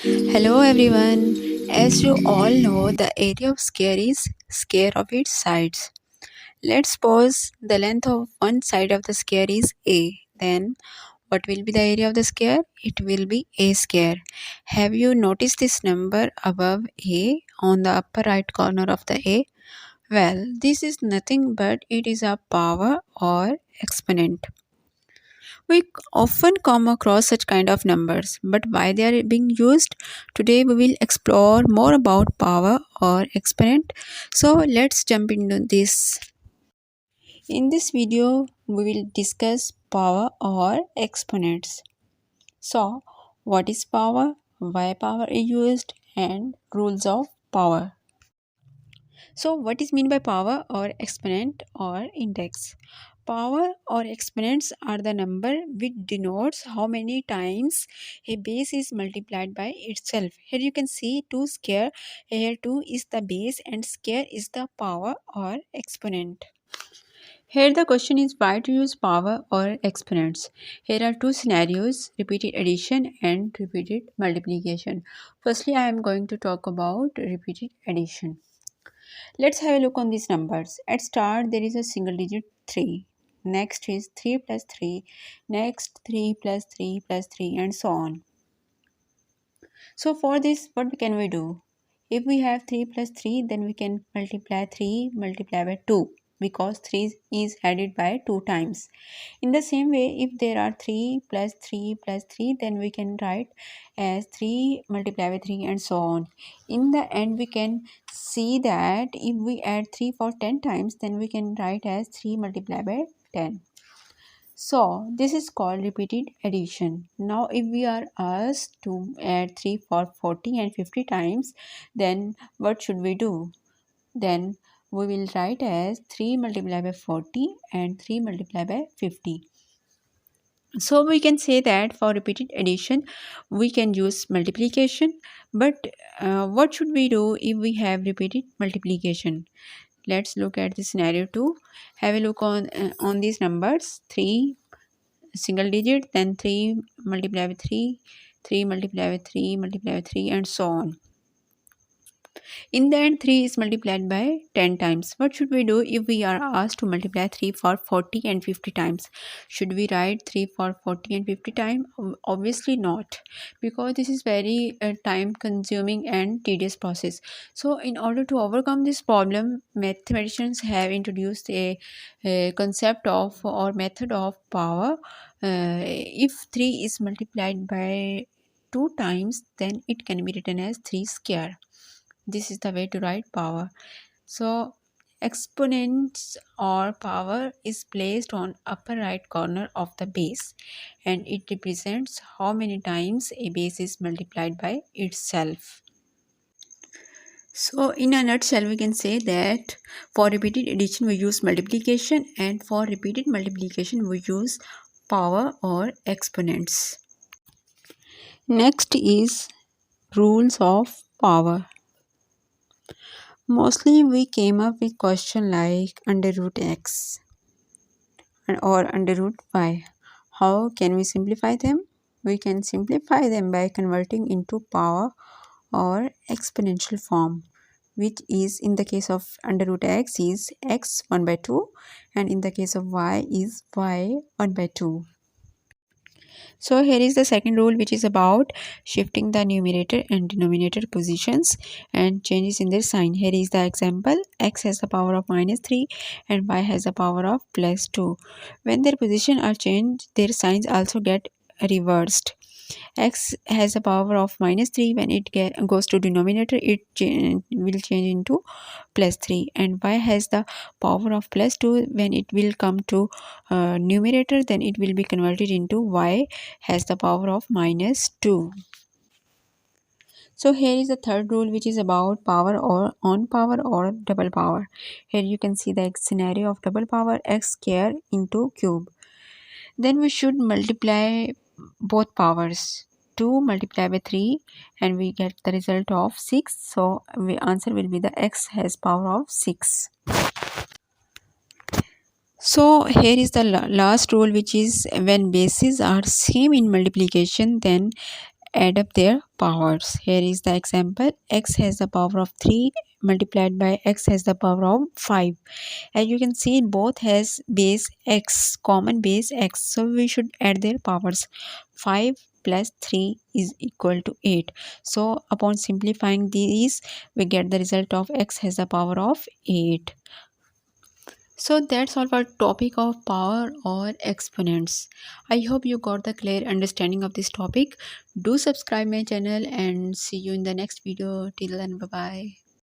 Hello everyone. As you all know, the area of square is square of its sides. Let's suppose the length of one side of the square is a. Then what will be the area of the square? It will be a square. Have you noticed this number above a on the upper right corner of the a? Well, this is nothing but it is a power or exponent. We often come across such kind of numbers, but why they are being used? Today we will explore more about power or exponent. So let's jump into this. In this video, we will discuss power or exponents. So, what is power? Why power is used? And rules of power. So, what is mean by power or exponent or index? Power or exponents are the number which denotes how many times a base is multiplied by itself. Here you can see 2 square. Here 2 is the base and square is the power or exponent. Here the question is why to use power or exponents. Here are two scenarios, repeated addition and repeated multiplication. Firstly, I am going to talk about repeated addition. Let's have a look on these numbers. At start, there is a single digit 3. Next is 3 plus 3. Next 3 plus 3 plus 3 and so on. So for this, what can we do? If we have 3 plus 3, then we can multiply 3 multiply by 2 because 3 is added by 2 times. In the same way, if there are 3 plus 3 plus 3, then we can write as 3 multiply by 3 and so on. In the end, we can see that if we add 3 for 10 times, then we can write as 3 multiply by 10. So this is called repeated addition. Now if we are asked to add 3 for 40 and 50 times, then what should we do? Then we will write as 3 multiplied by 40 and 3 multiplied by 50. So we can say that for repeated addition, we can use multiplication. But what should we do if we have repeated multiplication? Let's look at the scenario 2. Have a look on these numbers. 3 single digit, then 3 multiplied by 3, 3 multiplied by 3 multiplied by 3 and so on. In the end, 3 is multiplied by 10 times. What should we do if we are asked to multiply 3 for 40 and 50 times? Should we write 3 for 40 and 50 times? Obviously not, because this is very time consuming and tedious process. So in order to overcome this problem, mathematicians have introduced a concept of or method of power. If 3 is multiplied by 2 times, then it can be written as 3 square. This is the way to write power. So exponents or power is placed on upper right corner of the base, and it represents how many times a base is multiplied by itself. So in a nutshell, we can say that for repeated addition we use multiplication, and for repeated multiplication we use power or exponents. Next is rules of power. Mostly we came up with question like under root x or under root y. How can we simplify them? We can simplify them by converting into power or exponential form, which is in the case of under root x is x 1 by 2, and in the case of y is y 1 by 2. So here is the second rule, which is about shifting the numerator and denominator positions and changes in their sign. Here is the example. X has the power of -3 and y has the power of +2. When their position are changed, their signs also get reversed. X has a power of -3. When it goes to denominator, it will change into +3, and y has the power of +2. When it will come to numerator, then it will be converted into y has the power of -2. So here is the third rule, which is about power or on power or double power. Here you can see the scenario of double power, x square into cube. Then we should multiply both powers. 2 multiplied by 3 and we get the result of 6. So the answer will be the x has power of 6. So here is the last rule, which is when bases are same in multiplication, then add up their powers. Here is the example. X has the power of 3 multiplied by x has the power of 5. As you can see, both has base x, common base x, so we should add their powers. 5 plus 3 is equal to 8. So upon simplifying these, we get the result of x has the power of 8. So that's all for topic of power or exponents. I hope you got the clear understanding of this topic. Do subscribe my channel and see you in the next video. Till then, bye bye.